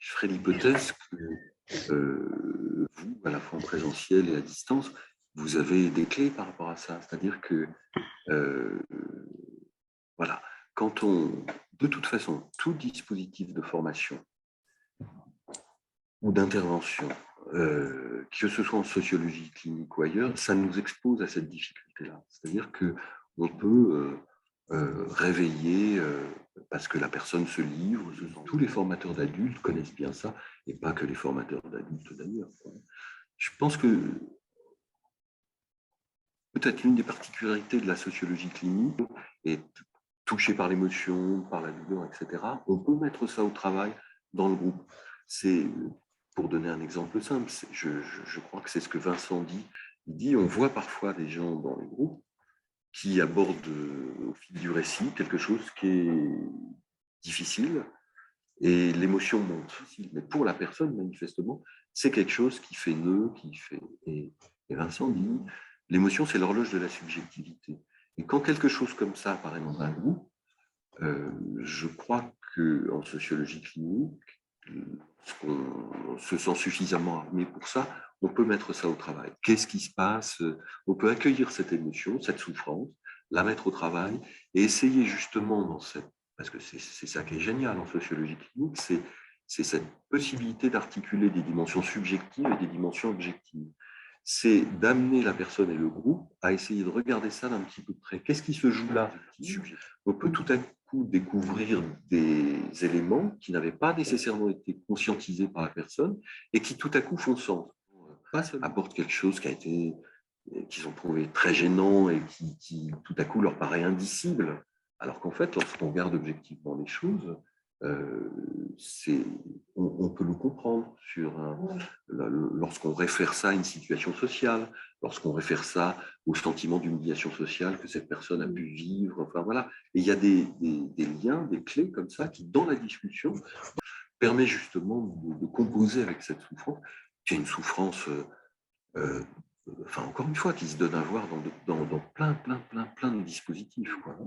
je ferai l'hypothèse que vous, à la fois en présentiel et à distance, vous avez des clés par rapport à ça. C'est-à-dire que, voilà, de toute façon, tout dispositif de formation ou d'intervention, que ce soit en sociologie clinique ou ailleurs, ça nous expose à cette difficulté-là. C'est-à-dire qu'on peut réveiller, parce que la personne se livre. Tous les formateurs d'adultes connaissent bien ça, et pas que les formateurs d'adultes d'ailleurs. Je pense que peut-être l'une des particularités de la sociologie clinique est touchée par l'émotion, par la douleur, etc. On peut mettre ça au travail dans le groupe. C'est, pour donner un exemple simple, je crois que c'est ce que Vincent dit. Il dit, on voit parfois des gens dans les groupes qui abordent au fil du récit quelque chose qui est difficile et l'émotion monte. Mais pour la personne, manifestement, c'est quelque chose qui fait nœud, Et Vincent dit, l'émotion, c'est l'horloge de la subjectivité. Et quand quelque chose comme ça apparaît dans un groupe, je crois qu'en sociologie clinique, on se sent suffisamment armé pour ça, on peut mettre ça au travail. Qu'est-ce qui se passe? On peut accueillir cette émotion, cette souffrance, la mettre au travail et essayer justement parce que c'est ça qui est génial en sociologie clinique, c'est cette possibilité d'articuler des dimensions subjectives et des dimensions objectives. C'est d'amener la personne et le groupe à essayer de regarder ça d'un petit peu de près. Qu'est-ce qui se joue là? On peut tout à coup découvrir des éléments qui n'avaient pas nécessairement été conscientisés par la personne et qui tout à coup font sens. Apportent quelque chose qu'ils ont trouvé très gênant et qui tout à coup leur paraît indicible. Alors qu'en fait, lorsqu'on regarde objectivement les choses, on peut le comprendre lorsqu'on réfère ça à une situation sociale, lorsqu'on réfère ça au sentiment d'humiliation sociale que cette personne a pu vivre. Enfin voilà. Et il y a des liens, des clés comme ça qui, dans la discussion, permet justement de composer avec cette souffrance, qui est une souffrance, enfin encore une fois, qui se donne à voir dans plein de dispositifs, quoi.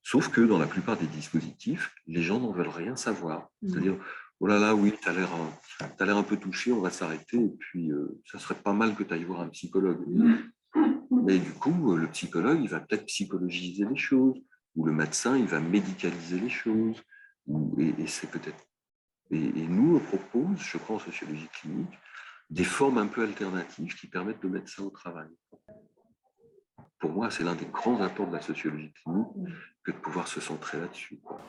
Sauf que dans la plupart des dispositifs, les gens n'en veulent rien savoir. C'est-à-dire, oh là là, oui, t'as l'air un peu touché, on va s'arrêter, et puis ça serait pas mal que tu ailles voir un psychologue. Mais du coup, le psychologue, il va peut-être psychologiser les choses, ou le médecin, il va médicaliser les choses, et c'est peut-être... Et nous, on propose, je crois, en sociologie clinique, des formes un peu alternatives qui permettent de mettre ça au travail. Pour moi, c'est l'un des grands apports de la sociologie clinique que de pouvoir se centrer là-dessus, quoi.